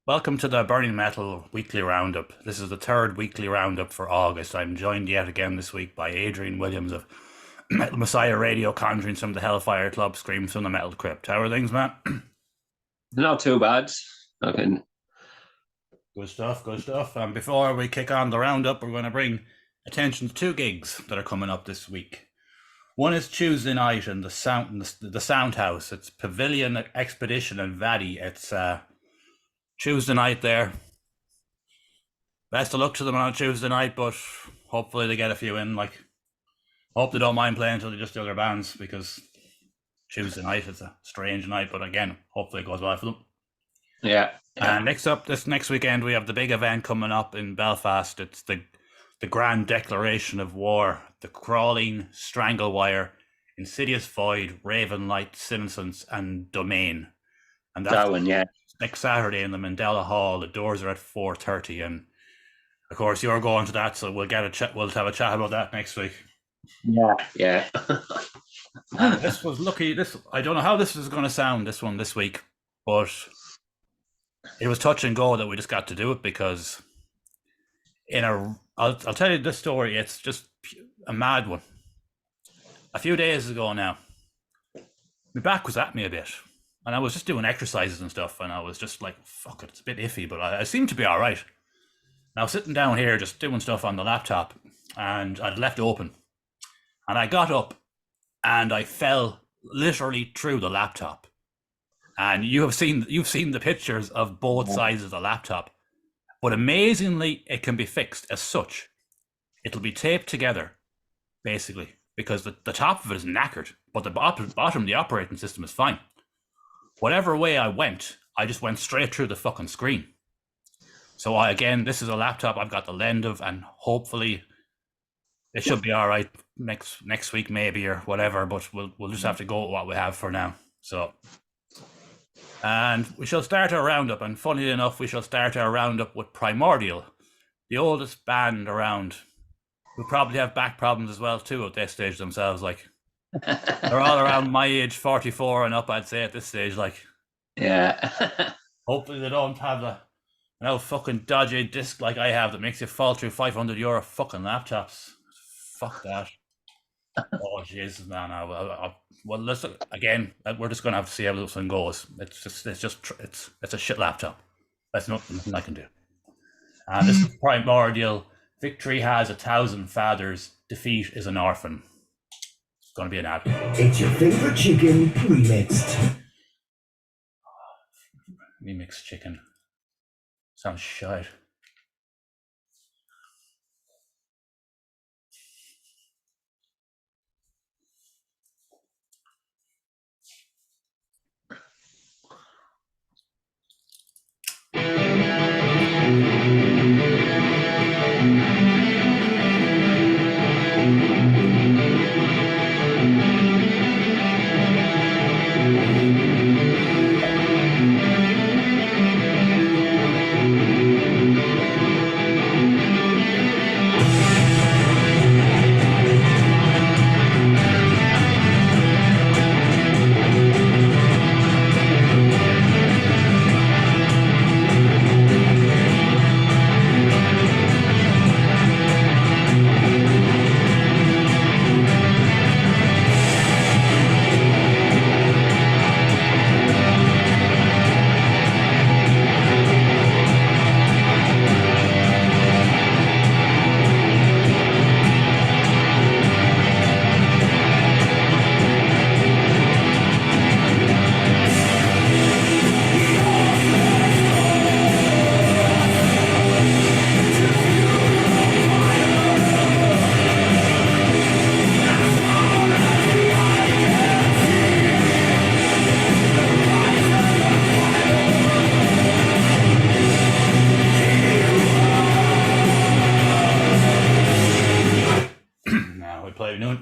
Welcome to the Burning Metal Weekly Roundup. This is the third weekly roundup for August. I'm joined yet again this week by Adrian Williams of Metal Messiah Radio, conjuring from the Hellfire Club, screams from the Metal Crypt. How are things, man? Not too bad. Okay. Good stuff, good stuff. And before we kick on the roundup, we're going to bring attention to two gigs that are coming up this week. One is Tuesday night in the Sound House. It's Pavilion Expedition in Vaddy. It's Tuesday night there. Best of luck to them on Tuesday night, but hopefully they get a few in. Like, hope they don't mind playing until they just do their bands, because Tuesday night it's a strange night. But again, hopefully it goes well for them. Yeah. And next up, this next weekend, we have the big event coming up in Belfast. It's the Grand Declaration of War, the Crawling, Stranglewire, Insidious Void, Ravenlight, Senescence, and Domain. And that's That one, yeah. next Saturday in the Mandela Hall. The doors are at 4:30, and of course you're going to that, so we'll get a chat. We'll have a chat about that next week. Yeah. Yeah. And this was lucky. This I don't know how this is going to sound. This one this week, but it was touch and go that we just got to do it because I'll tell you this story. It's just a mad one. A few days ago now, my back was at me a bit, and I was just doing exercises and stuff, and I was just like, fuck it, it's a bit iffy, but I seem to be all right. Now, sitting down here, just doing stuff on the laptop, and I'd left open, and I got up, and I fell literally through the laptop. And you've seen the pictures of both sides of the laptop, but amazingly, it can be fixed as such. It'll be taped together, basically, because the top of it is knackered, but the bottom, the operating system is fine. Whatever way I just went straight through the fucking screen. So again, this is a laptop I've got the lend of, and hopefully it should be all right next week maybe or whatever. But we'll just have to go with what we have for now. So, and we shall start our roundup. And funnily enough, we shall start our roundup with Primordial, the oldest band around, who probably have back problems as well too at this stage themselves. Like, they're all around my age, 44 and up, I'd say at this stage. Like, Yeah. hopefully they don't have an old fucking dodgy disc like I have that makes you fall through €500 fucking laptops. Fuck that. Oh Jesus, man! Well, listen again. We're just gonna have to see how this one goes. It's a shit laptop. That's nothing I can do. And this is Primordial. Victory has 1,000 fathers. Defeat is an orphan. It's gonna be an ad. It's your favorite chicken remixed. Remix chicken. Sounds shite.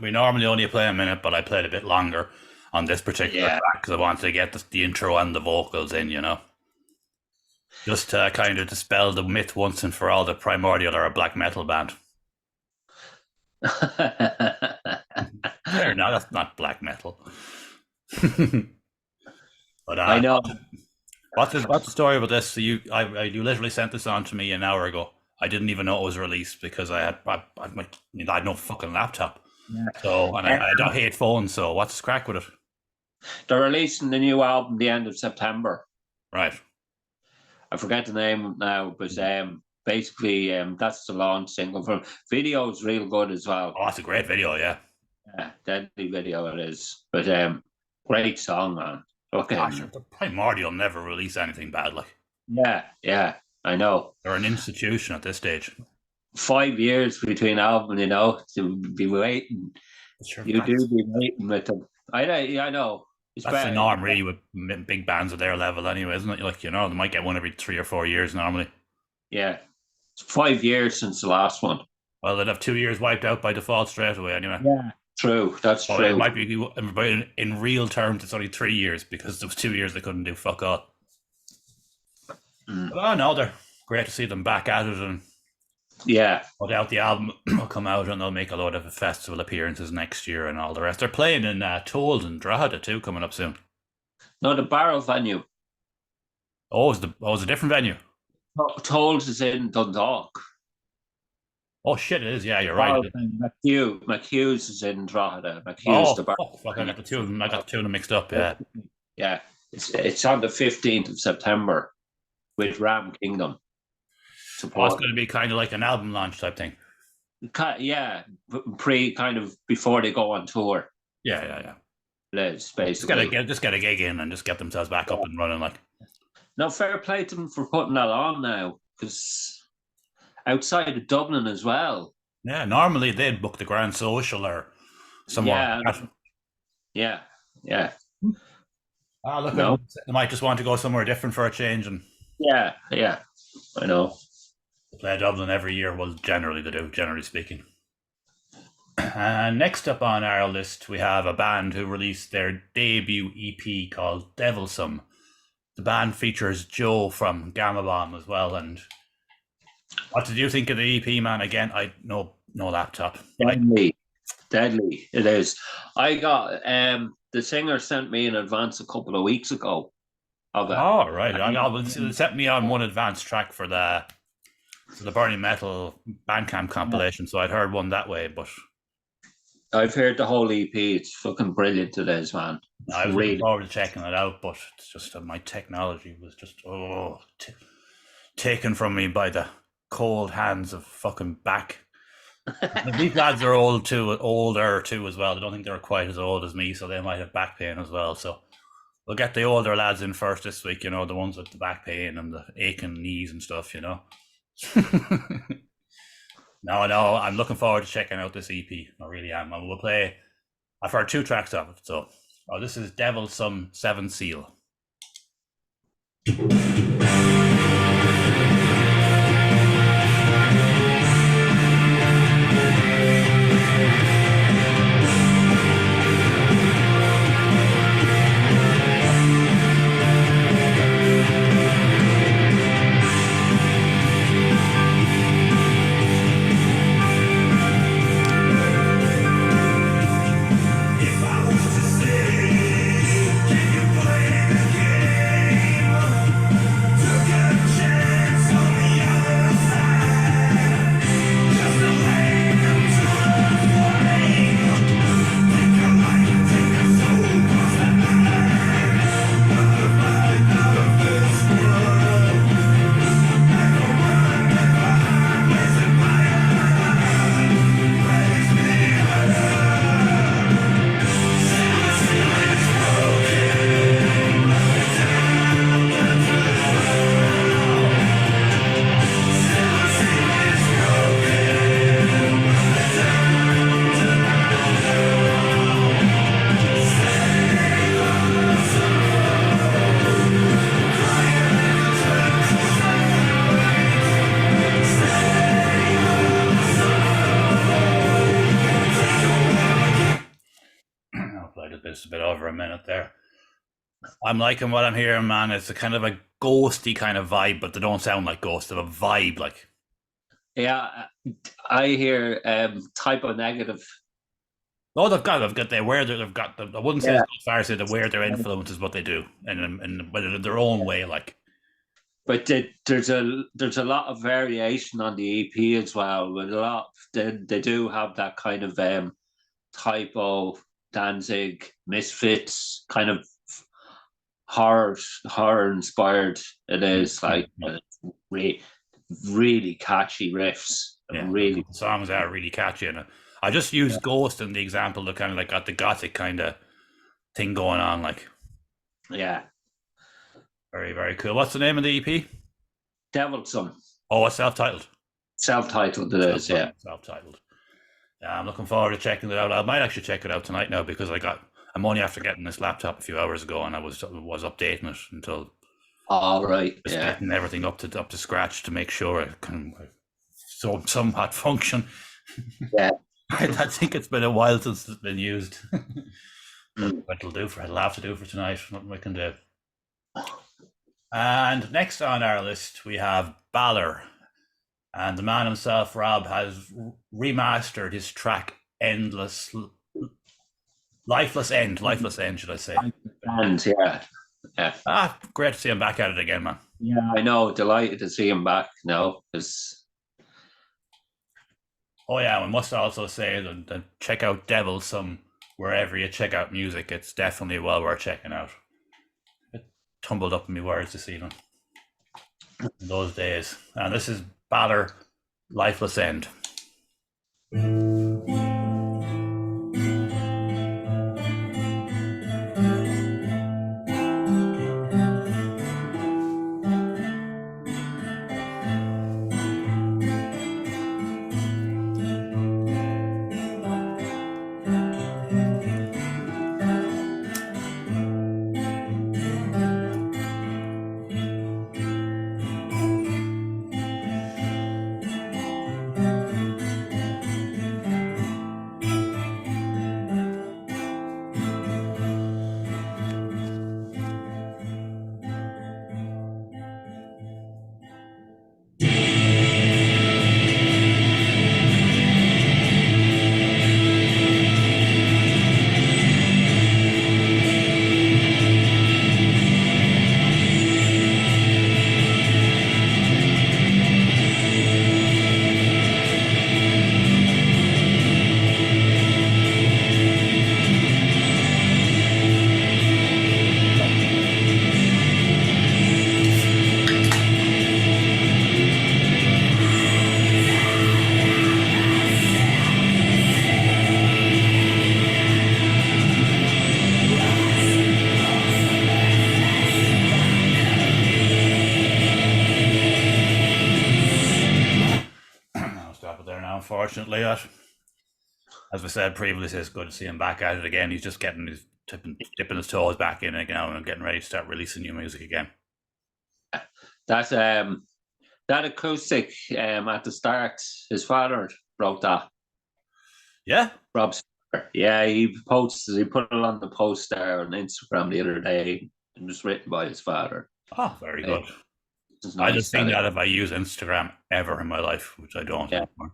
We normally only play a minute, but I played a bit longer on this particular Yeah. track because I wanted to get the intro and the vocals in, just to kind of dispel the myth once and for all that Primordial are a black metal band. No, that's not black metal. But I know. What's the story about this? So you literally sent this on to me an hour ago. I didn't even know it was released because I had no fucking laptop. Yeah. So I hate phones. So what's the crack with it? They're releasing the new album the end of September. Right. I forget the name now, but basically that's the launch single from. Video is real good as well. Oh, that's a great video. Yeah. Yeah, deadly video it is. But great song, man. Gosh, the Primordial never release anything bad. Like, yeah, I know. they're an institution at this stage. 5 years between albums, to be waiting. Sure, You do be waiting with them. I know. It's that's the better. norm, really, with big bands at their level, anyway, isn't it? Like, they might get one every 3 or 4 years normally. Yeah, it's 5 years since the last one. Well, they'd have 2 years wiped out by default straight away, anyway. Yeah, true. That's So true. it might be, in real terms, it's only 3 years because those 2 years they couldn't do fuck all. Mm. But no, they're great to see them back at it, and Yeah, no doubt the album will come out and they'll make a lot of festival appearances next year and all the rest. They're playing in Tolls and Drogheda too, coming up soon. no, the Barrel venue. Oh, it's a different venue. Tolls is in Dundalk. Oh shit, it is. Yeah, you're right. McHugh's is in Drogheda. McHugh's the Barrel. Fuck, I got the two of them. I got the two of them mixed up. Yeah. Yeah, it's on the 15th of September with Ram Kingdom. Oh, it's going to be kind of like an album launch type thing. Yeah, kind of before they go on tour. Yeah. It's basically Just get a gig in and just get themselves back up and running. Like, no, fair play to them for putting that on now, because outside of Dublin as well. yeah, normally they'd book the Grand Social or somewhere. Yeah. Ah, look, No. they might just want to go somewhere different for a change and Yeah, I know. play Dublin every year. Well, generally they do, generally speaking. And next up on our list, we have a band who released their debut EP called Devilsome. The band features Joe from Gamma Bomb as well. And what did you think of the EP, man? Again, I no laptop. Deadly. It is. I got the singer sent me in advance a couple of weeks ago of it. Oh, right. It set me on one advanced track for the Burning Metal Bandcamp compilation, so I'd heard one that way, but I've heard the whole EP. It's fucking brilliant it is, man. I was looking forward to checking it out, but it's just my technology was just taken from me by the cold hands of fucking back. These lads are older too as well. I don't think they're quite as old as me, so they might have back pain as well. So we'll get the older lads in first this week, the ones with the back pain and the aching knees and stuff, No, I'm looking forward to checking out this EP. I really am. And we'll play. I've heard 2 tracks of it. So, this is Devilsome 7 Seal. It's a bit over a minute there. I'm liking what I'm hearing, man. It's a kind of a ghosty kind of vibe, but they don't sound like ghosts. They have a vibe, like. Yeah, I hear Type O Negative. Oh, they've got they wear their, they've got. I wouldn't say Yeah. as far as say they wear their influences, but they do, but in their own way. Like, But there's a lot of variation on the EP as well. With a lot, they do have that kind of typo, Danzig, Misfits kind of horror inspired. It is like re- really catchy riffs. yeah, Really, the songs are really catchy, and I just use Ghost in the example to kind of like got the gothic kind of thing going on. Like, yeah. very very cool. What's the name of the EP? Devil's Son, Oh, it's self-titled. self-titled it is. Yeah. Self-titled. Yeah, I'm looking forward to checking it out. I might actually check it out tonight now because I'm only after getting this laptop a few hours ago, and I was updating it until All right. just Yeah. getting everything up to scratch to make sure it can somewhat function. Yeah. I think it's been a while since it's been used. Mm. But it'll have to do for tonight. Nothing we can do. And next on our list we have Balor, and the man himself, Rob, has remastered his track Lifeless End, should I say? And yeah. Yeah. Great to see him back at it again, man. Yeah. I know. Delighted to see him back now. Oh yeah, we must also say that check out Devil some wherever you check out music. It's definitely well worth checking out. It tumbled up in my words this evening. In those days. And this is Balor, Lifeless End. I'll stop it there now, unfortunately. As we said previously, it's good to see him back at it again. He's just getting dipping his toes back in again and getting ready to start releasing new music again. That's that acoustic at the start. His father wrote that. Yeah, Rob's father. Yeah, he put it on the post there on Instagram the other day. It was written by his father. oh, very good. It's I nice just think that if I use Instagram ever in my life, which I don't anymore.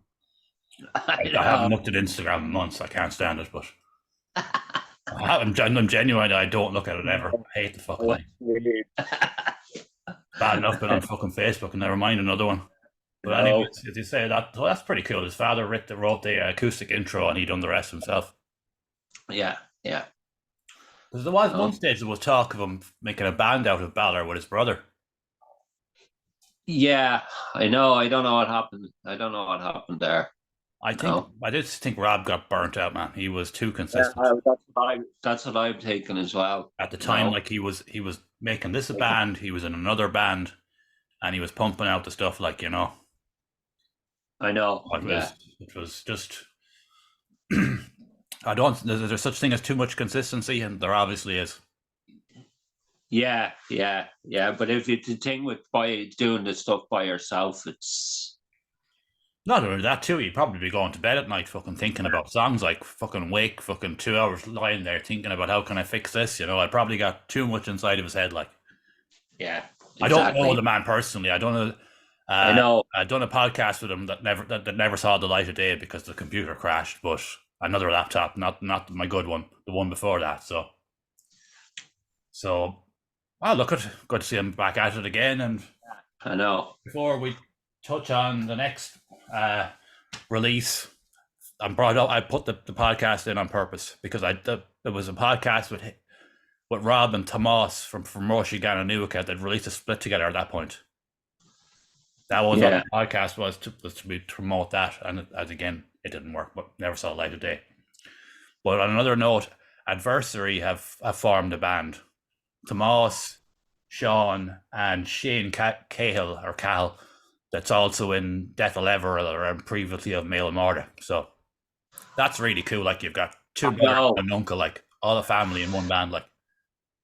I haven't looked at Instagram in months. I can't stand it, but I'm genuine. I don't look at it ever. I hate the fucking thing. Bad enough been on fucking Facebook, and never mind another one. But anyway, as you say, that's pretty cool. His father wrote the acoustic intro, and he done the rest himself. Yeah, yeah. Because there was one stage there was talk of him making a band out of Balor with his brother. Yeah, I know. I don't know what happened. I don't know what happened there. I did think Rob got burnt out, man. He was too consistent. That's what I'm taking as well. At the time, like he was making this a band, he was in another band, and he was pumping out the stuff like, you know. I know. It was just there's such thing as too much consistency, and there obviously is. Yeah. But if it's the thing with doing the stuff by yourself, it's not only that too. You'd probably be going to bed at night, fucking thinking about songs, like fucking wake, fucking 2 hours lying there thinking about how can I fix this. You know, I probably got too much inside of his head. Like, yeah, exactly. I don't know the man personally. I don't know. I know. I done a podcast with him that never saw the light of day because the computer crashed. But another laptop, not my good one, the one before that. So look at good to see him back at it again. And I know. before we touch on the next release, I put the podcast in on purpose because there was a podcast with Rob and Tomas from Roshi Gananuka that released a split together at that point. That was what the podcast was to promote that, and as again, it didn't work, but never saw the light of day. But on another note, Adversary have formed a band. Tomas, Sean, and Shane Cahill or Cal, that's also in Death of Everett and previously of Male and Marta. So that's really cool. Like you've got two brothers and an uncle, like all the family in one band. Like,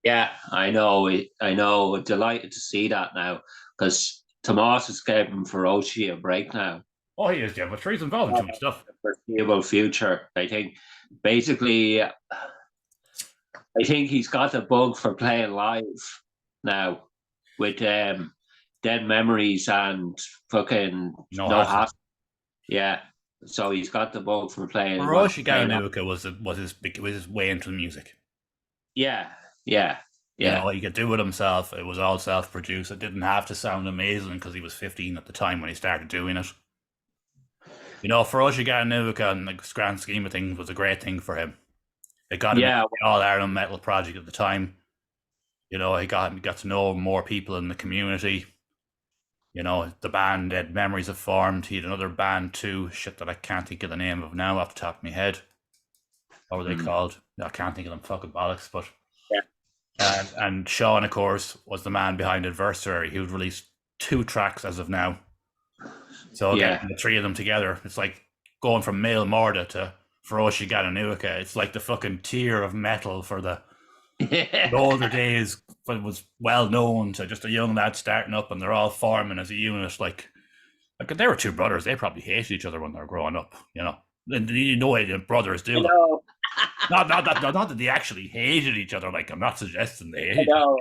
yeah, I know. We're delighted to see that now because Tomas is giving Feroci a break now. Oh, he is, yeah, but he's involved in too much stuff. Foreseeable future, I think. Basically, I think he's got the bug for playing live now with Dead Memories and fucking No Hassle. Yeah, so he's got the bug for playing. Roshi Gananuka was his way into the music. Yeah. You know, he could do it himself. It was all self-produced. It didn't have to sound amazing because he was 15 at the time when he started doing it. You know, Feroci Gananuka in the grand scheme of things was a great thing for him. It got him the All-Ireland metal project at the time. You know, he got to know more people in the community. You know, the band Dead Memories have formed. He had another band too, shit that I can't think of the name of now off the top of my head. What were they called? I can't think of them, fucking bollocks, but... And Sean, of course, was the man behind Adversary, who'd released 2 tracks as of now. So getting the 3 of them together, it's like going from Male Morda to Feroci Gananuka. It's like the fucking tier of metal for the older days when it was well known to just a young lad starting up, and they're all forming as a unit. Like they were 2 brothers. They probably hated each other when they were growing up, you know. And you know what brothers do. Not that they actually hated each other. Like I'm not suggesting they hated. No.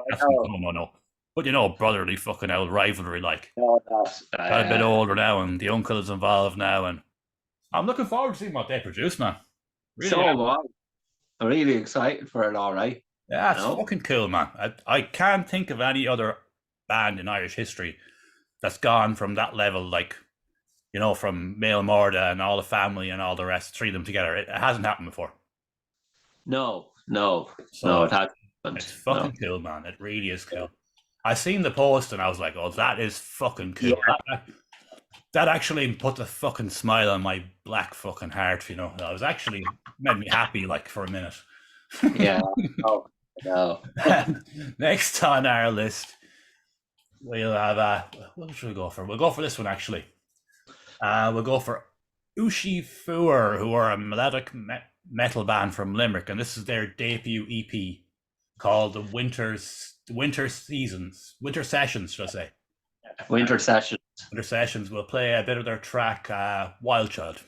But you know, brotherly fucking old rivalry. Like got a bit older now, and the uncle is involved now, and I'm looking forward to seeing what they produce, man. Really so am I. I'm really excited for it. All right. Yeah, it's fucking cool, man. I can't think of any other band in Irish history that's gone from that level, like, you know, from Male Morda and all the family and all the rest, 3 of them together. It hasn't happened before. No, it hasn't. It's fucking cool, man. It really is cool. I seen the post and I was like, oh, that is fucking cool. Yeah. That actually put the fucking smile on my black fucking heart, you know. That was actually made me happy, like, for a minute. Yeah. No. Next on our list, we'll have what should we go for? We'll go for this one actually. We'll go for Ushi Fuer, who are a melodic metal band from Limerick, and this is their debut EP called the Winter Sessions, should I say? Winter Sessions. Winter Sessions. We'll play a bit of their track Wild Child.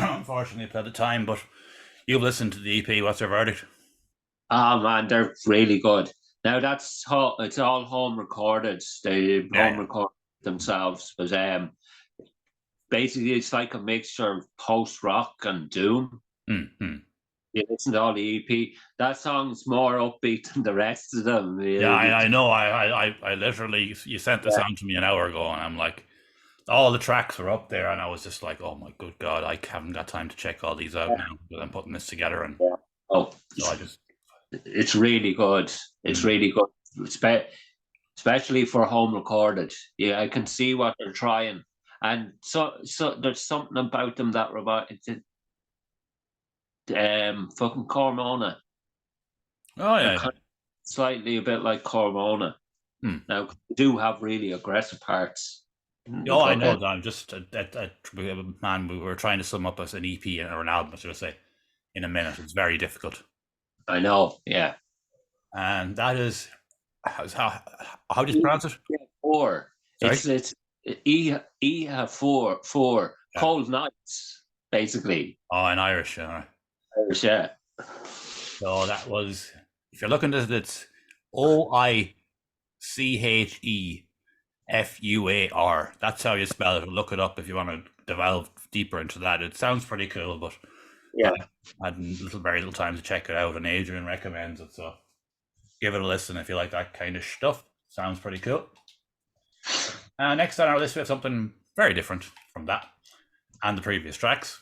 Unfortunately, at the time, but you've listened to the EP. What's your verdict? Oh man, they're really good. Now it's all home recorded. They home record themselves, but basically it's like a mixture of post rock and doom. Mm-hmm. You listen to all the EP. That song's more upbeat than the rest of them. Yeah, I know. I literally, you sent this on to me an hour ago, and I'm like, all the tracks were up there, and I was just like, "Oh my good god, I haven't got time to check all these out now." But I'm putting this together, and Oh, so I just it's really good. It's really good, especially for home recorded. Yeah, I can see what they're trying, and so there's something about them that reminds fucking Cormona. oh They're yeah, kind of slightly a bit like Cormona. yeah. Now they do have really aggressive parts. Oh, I know. I'm just man. We were trying to sum up as an EP or an album, should I say, in a minute. It's very difficult, I know. Yeah. and that is how do you pronounce it? Four. Sorry? It's E have four Yeah. cold nights basically. Oh, in Irish. Yeah. So that was. If you're looking at it, it's OICHEFUAR. That's how you spell it. Look it up if you want to delve deeper into that. It sounds pretty cool, but Yeah. I had very little time to check it out, and Adrian recommends it, so give it a listen if you like that kind of stuff. Sounds pretty cool. Next on our list, we have something very different from that and the previous tracks.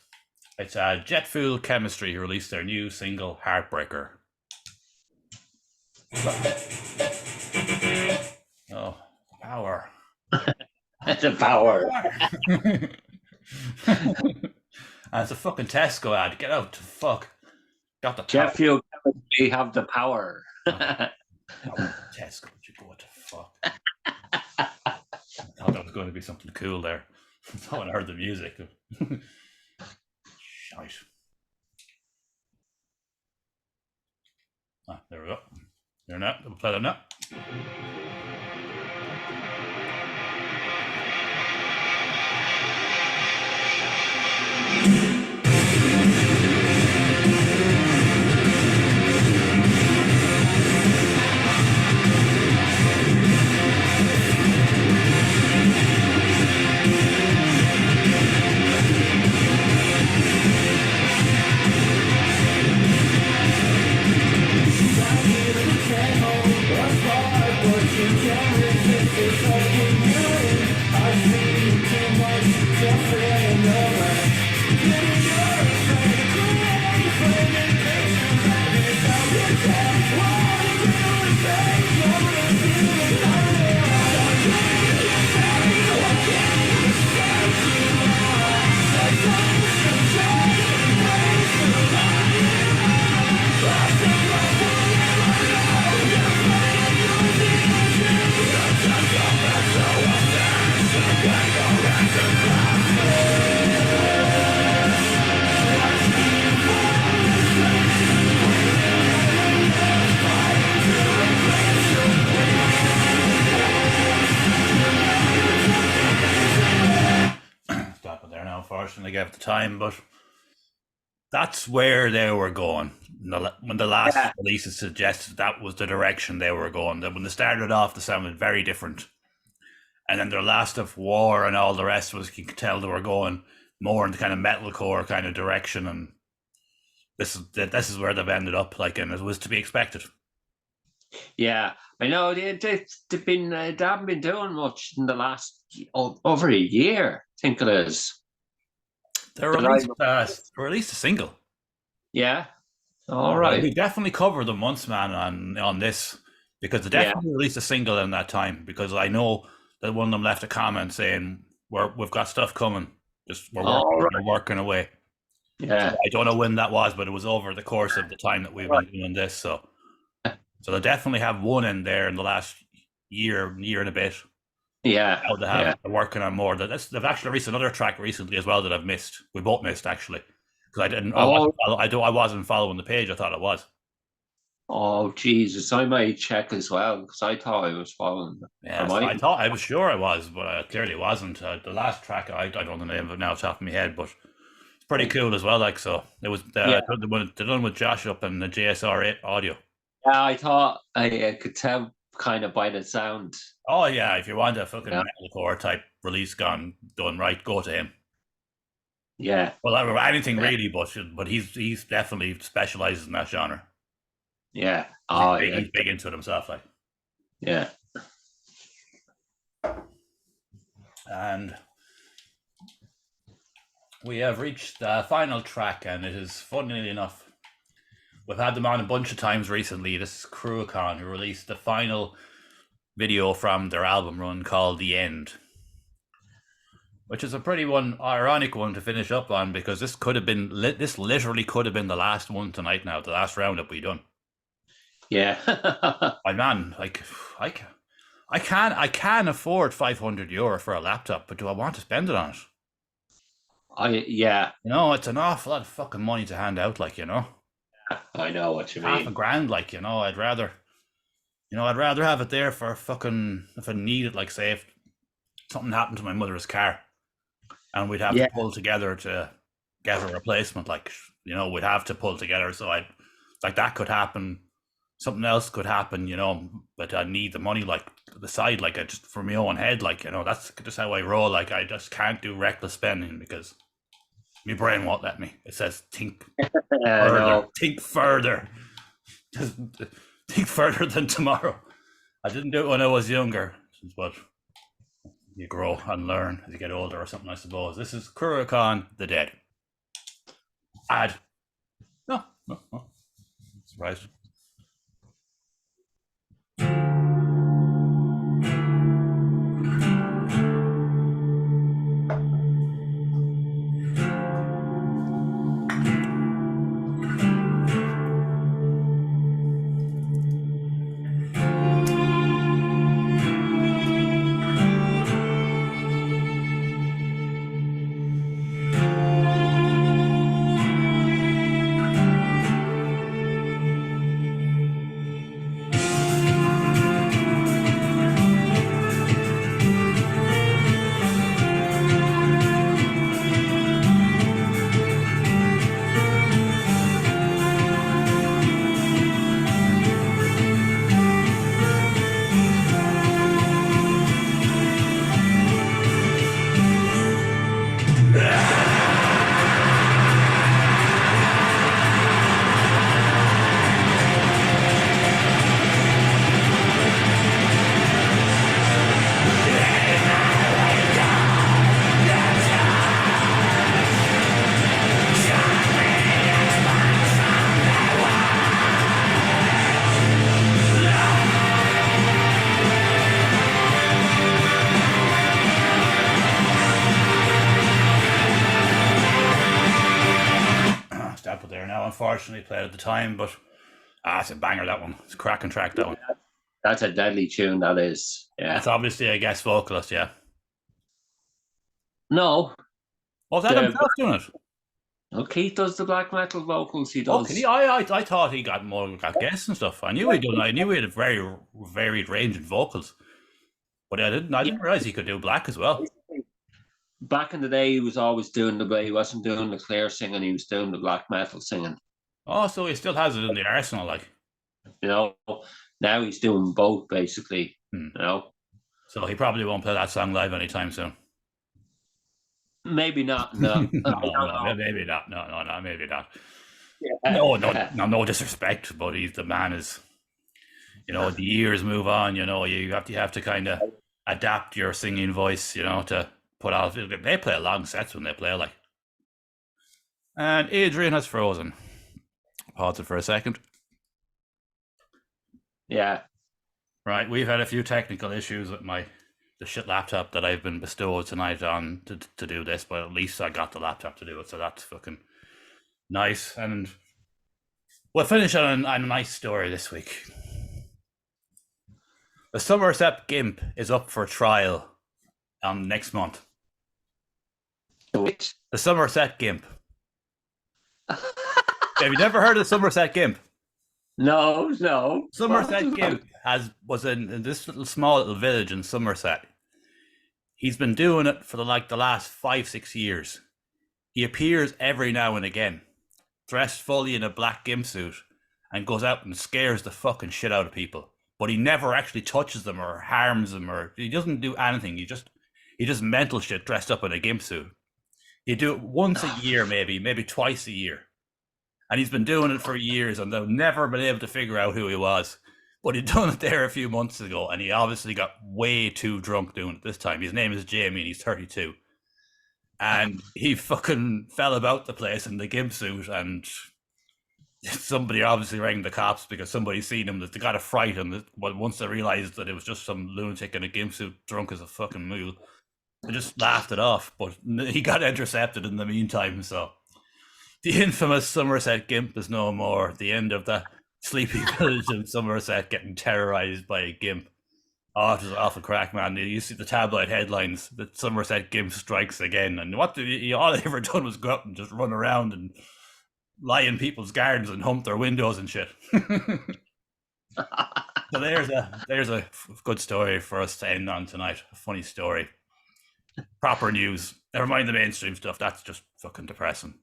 It's Jet Fuel Chemistry, who released their new single, Heartbreaker. Oh, power. The power. And it's a fucking Tesco ad. Get out to fuck. Got the Jet Fuel Chemistry have the power. Tesco, would you go to fuck? I thought that was going to be something cool there. Until I heard the music. Shite. There we go. There now. We'll play that now. Unfortunately, gave it the time, but that's where they were going. When the last releases suggested that was the direction they were going, that when they started off, they sounded very different, and then their Last of War and all the rest was, you could tell they were going more in the kind of metalcore kind of direction, and this is where they've ended up, like, and it was to be expected. Yeah, I know they haven't been doing much in the last over a year. I think it is. They released a single. Yeah. All right. We definitely covered them once, man, on this, because they definitely released a single in that time, because I know that one of them left a comment saying we've got stuff coming. Just we're working away. Yeah. So I don't know when that was, but it was over the course of the time that we've been doing this. So they definitely have one in there in the last year and a bit. Yeah. They're working on more. They've actually released another track recently as well that I've missed. We both missed, actually, because I didn't. I wasn't following the page. I thought it was. Oh Jesus! I might check as well, because I thought I was following. Yeah, I thought I was sure I was, but I clearly wasn't. The last track, I don't know the name of it now, top of my head, but it's pretty cool as well. Like, so it was they're done with Josh up and the JSR audio. Yeah, I thought I could tell kind of by the sound. Oh yeah, if you want a fucking metalcore type release done right, go to him. Yeah. Well, anything really, but he's definitely specializes in that genre. Yeah. He's big into it himself, like. Yeah. And we have reached the final track, and it is, funnily enough, we've had them on a bunch of times recently. This is Cruachan, who released the final video from their album run called The End, which is a pretty ironic one to finish up on, because this literally could have been the last one tonight now, the last roundup we done. Yeah. My man, like, I can afford €500 for a laptop, but do I want to spend it on it? Yeah. You know, it's an awful lot of fucking money to hand out, like, you know. I know what you Half mean. $1,000, like, you know. I'd rather have it there for fucking, if I need it, like, say if something happened to my mother's car and we'd have to pull together to get a replacement, like, you know, we'd have to pull together. So that could happen. Something else could happen, you know, but I need the money, like, to the side, like, I just, for my own head, like, you know, that's just how I roll. Like, I just can't do reckless spending because my brain won't let me. It says think further. No. Think further. Just think further than tomorrow. I didn't do it when I was younger, but you grow and learn as you get older or something, I suppose. This is Cruachan the Dead. No. Surprised. Unfortunately played at the time, but it's a banger, that one. It's a cracking track, that one. That's a deadly tune, that is. Yeah. It's obviously a guest vocalist, yeah. No. Oh, is that himself doing it? No, Keith does the black metal vocals. He does. Okay, I thought he got guests and stuff. I knew he did. I knew he had a very varied range in vocals, but I didn't realize he could do black as well. Back in the day, he was always doing he wasn't doing the clear singing, he was doing the black metal singing. Oh, so he still has it in the arsenal, like. You know, now he's doing both, basically. You know? So he probably won't play that song live anytime soon. Maybe not, no. Maybe not. No, maybe not. Yeah. No disrespect, but the man is, you know, the years move on, you know, you have to kind of adapt your singing voice, you know, to put out. They play long sets when they play, like. And Adrian has frozen. Pause it for a second. Yeah. Right, we've had a few technical issues with the shit laptop that I've been bestowed tonight on to do this, but at least I got the laptop to do it, so that's fucking nice. And we'll finish on a nice story this week. The Somerset Gimp is up for trial next month. Which? The Somerset Gimp. Have you never heard of the Somerset Gimp? No. Somerset Gimp was in this small little village in Somerset. He's been doing it for the last 5-6 years. He appears every now and again, dressed fully in a black gimp suit, and goes out and scares the fucking shit out of people. But he never actually touches them or harms them, or he doesn't do anything. He just mental shit dressed up in a gimp suit. You do it once a year, maybe twice a year. And he's been doing it for years, and they've never been able to figure out who he was. But he'd done it there a few months ago, and he obviously got way too drunk doing it this time. His name is Jamie, and he's 32. and he fucking fell about the place in the gimp suit, and somebody obviously rang the cops because somebody seen him. That they got a fright, and once they realized that it was just some lunatic in a gimp suit, drunk as a fucking mule, they just laughed it off. But he got intercepted in the meantime, so the infamous Somerset Gimp is no more. The end of the sleepy village in Somerset getting terrorized by a gimp. Oh, it was awful crack, man. You see the tabloid headlines that Somerset Gimp strikes again, and what all they ever done was go out and just run around and lie in people's gardens and hump their windows and shit. So there's a good story for us to end on tonight. A funny story. Proper news. Never mind the mainstream stuff. That's just fucking depressing.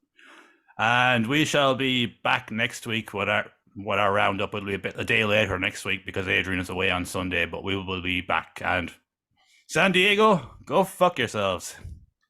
And we shall be back next week with our roundup. It'll be a day later next week because Adrian is away on Sunday, but we will be back. And San Diego, go fuck yourselves.